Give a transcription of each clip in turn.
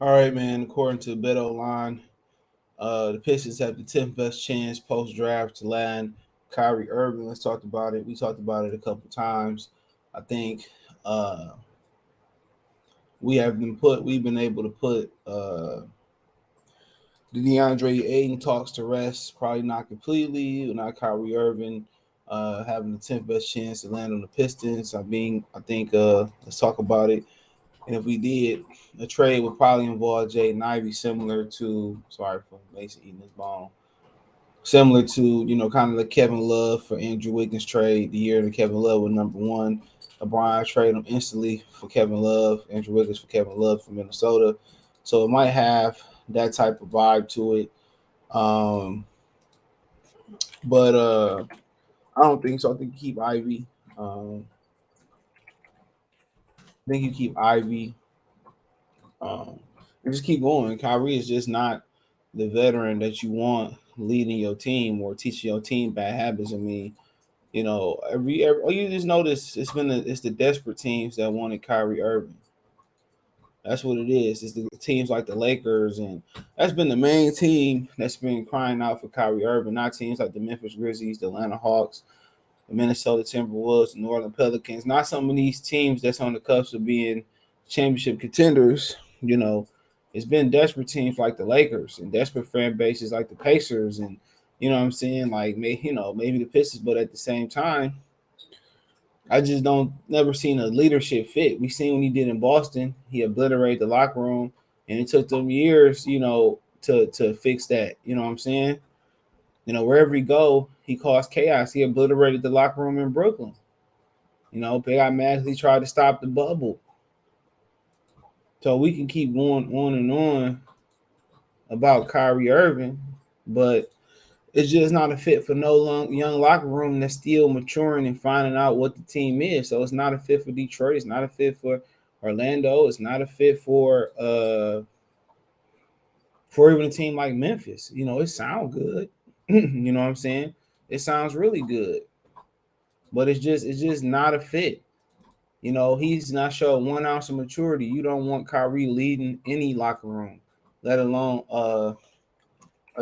All right, man. According to BetOnline, the Pistons have the 10th best chance post draft to land Kyrie Irving. Let's talk about it. We talked about it a couple times. I think uh, we've been able to put the DeAndre Ayton talks to rest. Probably not completely, not Kyrie Irving. Having the 10th best chance to land on the Pistons. I think let's talk about it. And if we did, a trade would probably involve Jaden Ivey, similar to sorry for Mason eating his bone, similar to kind of the Kevin Love for Andrew Wiggins trade the year that Kevin Love was number one. LeBron traded him instantly for Kevin Love, Andrew Wiggins for Kevin Love from Minnesota. So it might have that type of vibe to it. Um, but I don't think so. I think you keep Ivy. I think you keep Ivy. Um, and just keep going. Kyrie is just not the veteran that you want leading your team or teaching your team bad habits. I mean, every you just notice it's the desperate teams that wanted Kyrie Irving. That's what it is. It's the teams like the Lakers, and that's been the main team that's been crying out for Kyrie Irving. Not teams like the Memphis Grizzlies, the Atlanta Hawks, the Minnesota Timberwolves, the New Orleans Pelicans. Not some of these teams that's on the cusp of being championship contenders. You know, it's been desperate teams like the Lakers and desperate fan bases like the Pacers, and what I'm saying, like maybe the Pistons, but at the same time, I just don't never seen a leadership fit. We seen when he did in Boston, he obliterated the locker room, and it took them years, to fix that. You know what I'm saying? Wherever he go, he caused chaos. He obliterated the locker room in Brooklyn. They got mad because he tried to stop the bubble. So we can keep going on and on about Kyrie Irving, but it's just not a fit for no young locker room that's still maturing and finding out what the team is. So it's not a fit for Detroit. It's not a fit for Orlando. It's not a fit for even a team like Memphis. It sounds good. You know what I'm saying? It sounds really good, but it's just not a fit. He's not showing 1 ounce of maturity. You don't want Kyrie leading any locker room, let alone a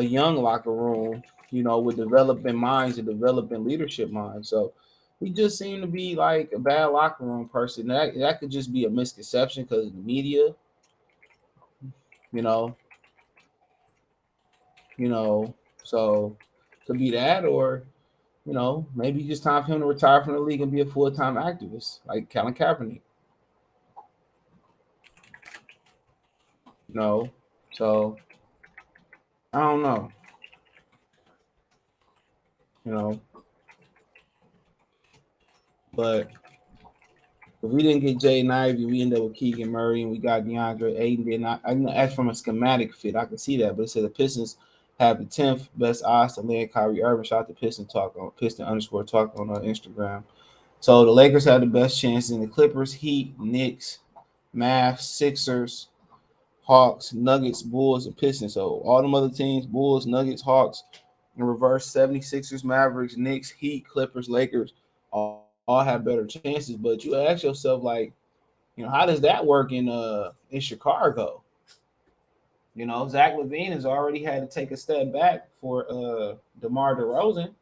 young locker room, with developing minds and developing leadership minds. So he just seemed to be like a bad locker room person. That could just be a misconception because of the media, you know, you know. So could be that, or maybe just time for him to retire from the league and be a full time activist like Colin Kaepernick. You know, so I don't know. You know, but if we didn't get Jay Ivey, we ended up with Keegan Murray, and we got DeAndre Ayton. Then I know as from a schematic fit, I can see that. But it said the Pistons have the 10th best odds to land Kyrie Irving. Shout out to Piston underscore talk on Instagram. So the Lakers have the best chance in the Clippers, Heat, Knicks, Mavs, Sixers, Hawks, Nuggets, Bulls, and Pistons. So all them other teams, Bulls, Nuggets, Hawks, in reverse, 76ers, Mavericks, Knicks, Heat, Clippers, Lakers, all have better chances. But you ask yourself, like, how does that work in Chicago? Zach Levine has already had to take a step back for DeMar DeRozan.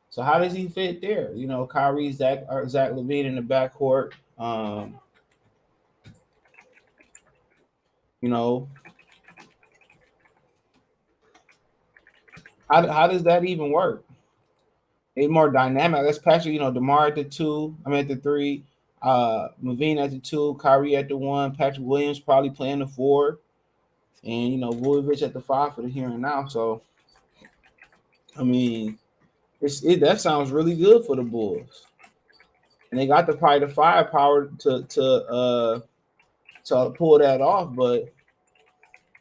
So how does he fit there? Kyrie, Zach Levine in the backcourt. You know, how does that even work? It's more dynamic. Let's Patrick, DeMar at the two. I mean at the three. Levine at the two. Kyrie at the one. Patrick Williams probably playing the four, and Vujovic at the five for the here and now. So I mean, that sounds really good for the Bulls, and they got probably the firepower to pull that off, but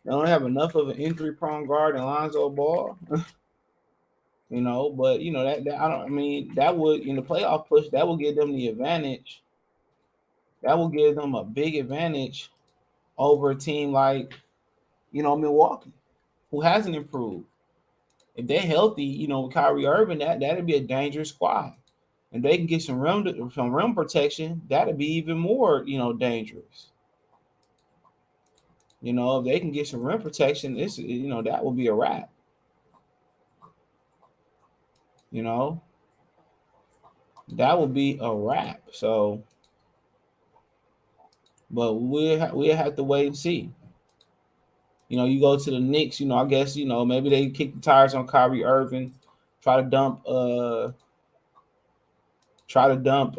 they don't have enough of an injury prone guard in Lonzo Ball. But that I don't. I mean, that would in the playoff push that will give them the advantage. That will give them a big advantage over a team like Milwaukee, who hasn't improved. If they're healthy, with Kyrie Irving, that'd be a dangerous squad. And they can get some rim protection, that'd be even more dangerous. You know, if they can get some rim protection, that will be a wrap. You know, that will be a wrap. So, but we'll have to wait and see. You know, you go to the Knicks. I guess maybe they kick the tires on Kyrie Irving, try to dump try to dump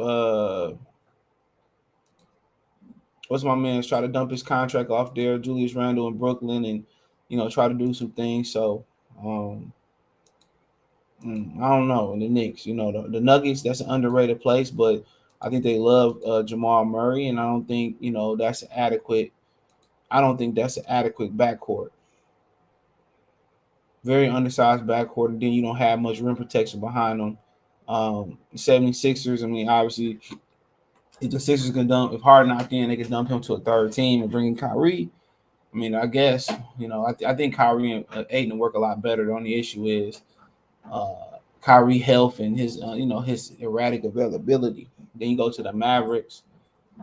what's my man's try to dump his contract off there, Julius Randle in Brooklyn, and try to do some things. So um I don't know. And the Knicks, the Nuggets, that's an underrated place, but I think they love Jamal Murray, and I don't think that's adequate. I don't think that's an adequate backcourt. Very undersized backcourt, and then you don't have much rim protection behind them. 76ers, I mean, obviously, if the Sixers can dump, if Harden knocked in, they can dump him to a third team and bring in Kyrie. I mean, I guess, I think Kyrie and Aiden work a lot better. The only issue is uh, Kyrie health and his, his erratic availability. Then you go to the Mavericks,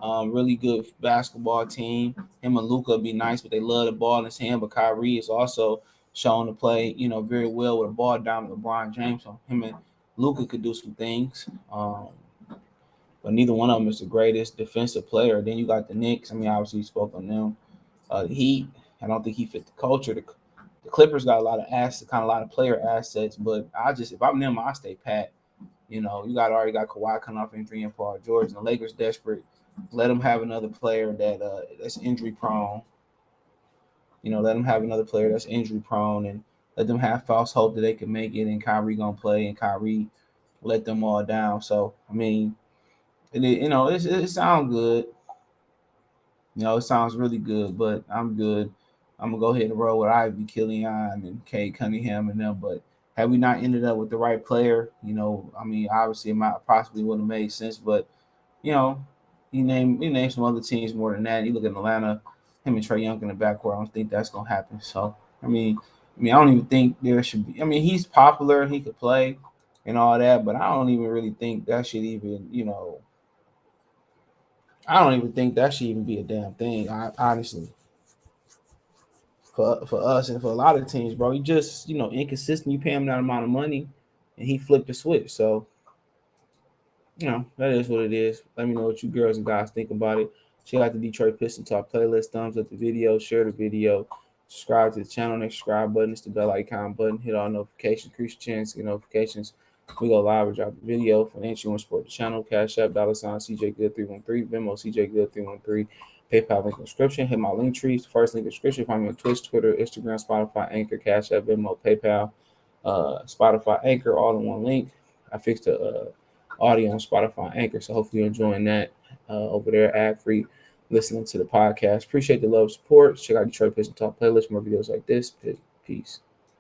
really good basketball team. Him and Luka be nice, but they love the ball in his hand. But Kyrie is also shown to play, very well with a ball down with LeBron James. So him and Luka could do some things. But neither one of them is the greatest defensive player. Then you got the Knicks. I mean, obviously, you spoke on them. The Heat, I don't think he fit the culture. The Clippers got a lot of assets, kind of a lot of player assets. But if I'm them, I stay pat. You already got Kawhi coming off injury and Paul George, and the Lakers desperate. Let them have another player that's injury prone. Let them have another player that's injury prone, and let them have false hope that they can make it. And Kyrie gonna play, and Kyrie let them all down. So I mean, it sounds good. It sounds really good, but I'm good. I'm gonna go ahead and roll with Ivy, Killian, and Kate Cunningham and them. But had we not ended up with the right player, I mean, obviously it might possibly would have made sense. But you know, you name some other teams more than that. You look at Atlanta, him and Trey Young in the backcourt. I don't think that's gonna happen. So I don't even think there should be. I mean, he's popular, he could play and all that, but I don't even really think that should even, I don't even think that should even be a damn thing. Honestly, for us and for a lot of teams, bro, he just inconsistent. You pay him that amount of money, and he flipped the switch. So that is what it is. Let me know what you girls and guys think about it. Check out the Detroit Pistons Talk playlist. Thumbs up the video, share the video, subscribe to the channel. Next subscribe button is the bell icon button. Hit all notifications. Increase your chance to get notifications. We go live or drop a video. Financial and support the channel. Cash App, $ CJ Good 313. Venmo CJ Good 313. PayPal link in the description. Hit my link trees. First link in the description. Find me on Twitch, Twitter, Instagram, Spotify, Anchor, Cash App, Venmo, PayPal, Spotify, Anchor, all in one link. I fixed the audio on Spotify, Anchor, so hopefully you're enjoying that over there, ad free, listening to the podcast. Appreciate the love, support. Check out Detroit Pistons Talk playlist, more videos like this. Peace.